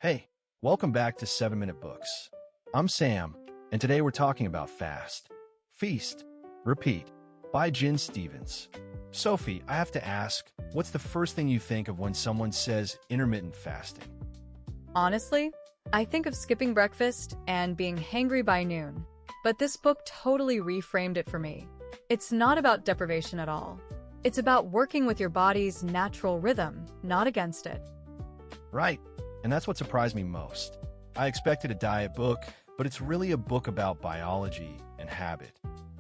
Hey, welcome back to 7-Minute Books. I'm Sam, and today we're talking about Fast, Feast, Repeat by Jen Stevens. Sophie, I have to ask, what's the first thing you think of when someone says intermittent fasting? Honestly, I think of skipping breakfast and being hangry by noon. But this book totally reframed it for me. It's not about deprivation at all. It's about working with your body's natural rhythm, not against it. Right, and that's what surprised me most. I expected a diet book, but it's really a book about biology and habit.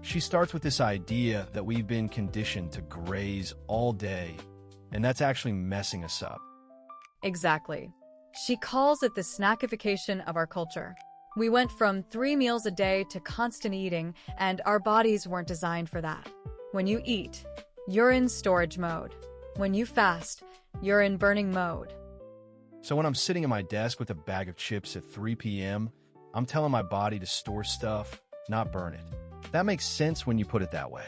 She starts with this idea that we've been conditioned to graze all day, and that's actually messing us up. Exactly. She calls it the snackification of our culture. We went from 3 meals a day to constant eating, and our bodies weren't designed for that. When you eat, you're in storage mode. When you fast, you're in burning mode. So when I'm sitting at my desk with a bag of chips at 3 p.m., I'm telling my body to store stuff, not burn it. That makes sense when you put it that way.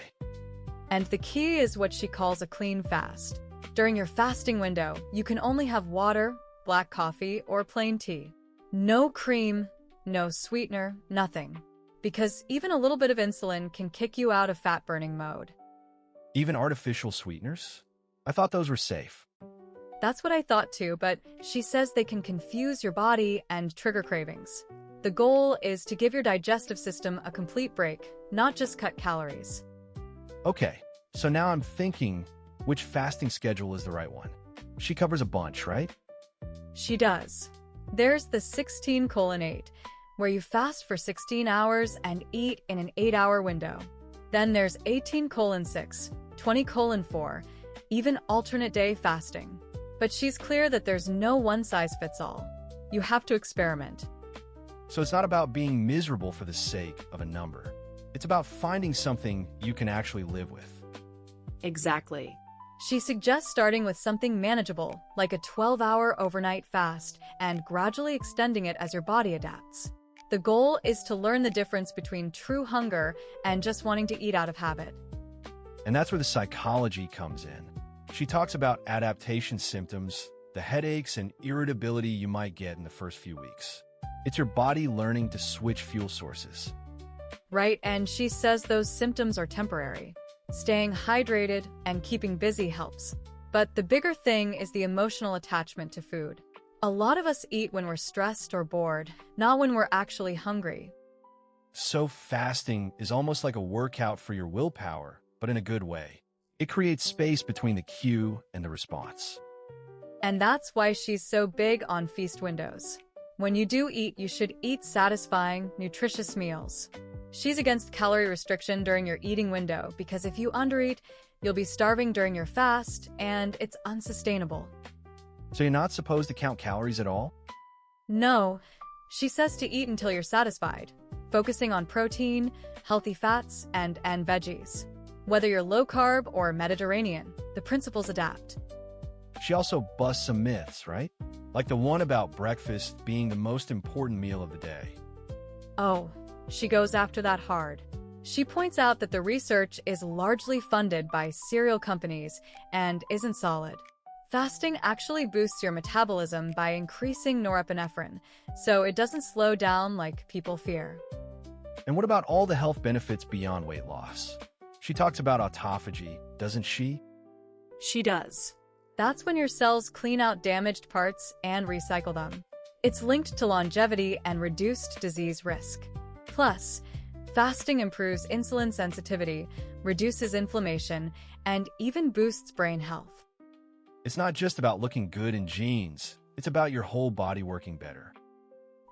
And the key is what she calls a clean fast. During your fasting window, you can only have water, black coffee, or plain tea. No cream, no sweetener, nothing. Because even a little bit of insulin can kick you out of fat-burning mode. Even artificial sweeteners? I thought those were safe. That's what I thought too, but she says they can confuse your body and trigger cravings. The goal is to give your digestive system a complete break, not just cut calories. Okay, so now I'm thinking, which fasting schedule is the right one? She covers a bunch, right? She does. There's the 16:8, where you fast for 16 hours and eat in an 8-hour window. Then there's 18:6, 20:4, even alternate day fasting. But she's clear that there's no one-size-fits-all. You have to experiment. So it's not about being miserable for the sake of a number. It's about finding something you can actually live with. Exactly. She suggests starting with something manageable, like a 12-hour overnight fast, and gradually extending it as your body adapts. The goal is to learn the difference between true hunger and just wanting to eat out of habit. And that's where the psychology comes in. She talks about adaptation symptoms, the headaches and irritability you might get in the first few weeks. It's your body learning to switch fuel sources. Right, and she says those symptoms are temporary. Staying hydrated and keeping busy helps. But the bigger thing is the emotional attachment to food. A lot of us eat when we're stressed or bored, not when we're actually hungry. So fasting is almost like a workout for your willpower, but in a good way. It creates space between the cue and the response. And that's why she's so big on feast windows. When you do eat, you should eat satisfying, nutritious meals. She's against calorie restriction during your eating window because if you undereat, you'll be starving during your fast, and it's unsustainable. So you're not supposed to count calories at all? No, she says to eat until you're satisfied, focusing on protein, healthy fats, and veggies. Whether you're low-carb or Mediterranean, the principles adapt. She also busts some myths, right? Like the one about breakfast being the most important meal of the day. Oh, she goes after that hard. She points out that the research is largely funded by cereal companies and isn't solid. Fasting actually boosts your metabolism by increasing norepinephrine, so it doesn't slow down like people fear. And what about all the health benefits beyond weight loss? She talks about autophagy, doesn't she? She does. That's when your cells clean out damaged parts and recycle them. It's linked to longevity and reduced disease risk. Plus, fasting improves insulin sensitivity, reduces inflammation, and even boosts brain health. It's not just about looking good in jeans. It's about your whole body working better.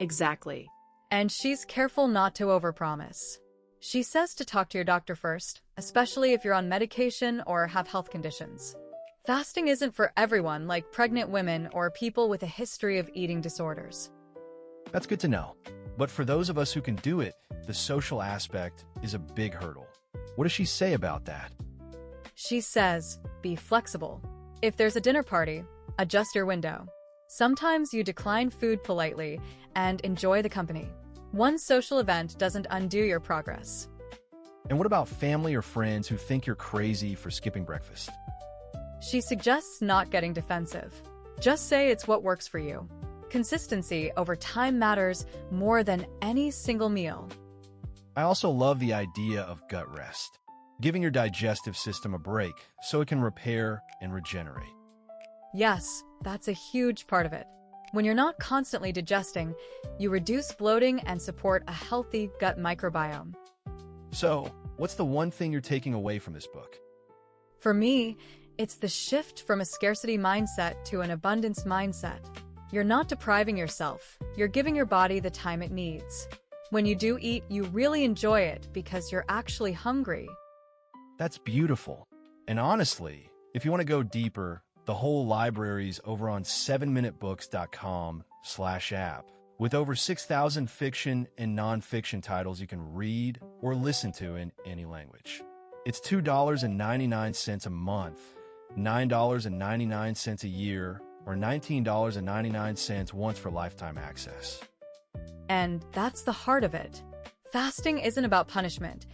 Exactly. And she's careful not to overpromise. She says to talk to your doctor first, especially if you're on medication or have health conditions. Fasting isn't for everyone, like pregnant women or people with a history of eating disorders. That's good to know. But for those of us who can do it, the social aspect is a big hurdle. What does she say about that? She says, be flexible. If there's a dinner party, adjust your window. Sometimes you decline food politely and enjoy the company. One social event doesn't undo your progress. And what about family or friends who think you're crazy for skipping breakfast? She suggests not getting defensive. Just say it's what works for you. Consistency over time matters more than any single meal. I also love the idea of gut rest, giving your digestive system a break so it can repair and regenerate. Yes, that's a huge part of it. When you're not constantly digesting, you reduce bloating and support a healthy gut microbiome. So, what's the one thing you're taking away from this book? For me, it's the shift from a scarcity mindset to an abundance mindset. You're not depriving yourself, you're giving your body the time it needs. When you do eat, you really enjoy it because you're actually hungry. That's beautiful. And honestly, if you want to go deeper, the whole library's over on 7minutebooks.com/app with over 6,000 fiction and nonfiction titles you can read or listen to in any language. It's $2.99 a month, $9.99 a year, or $19.99 once for lifetime access. And that's the heart of it. Fasting isn't about punishment.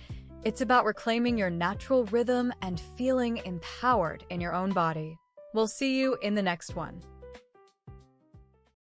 It's about reclaiming your natural rhythm and feeling empowered in your own body. We'll see you in the next one.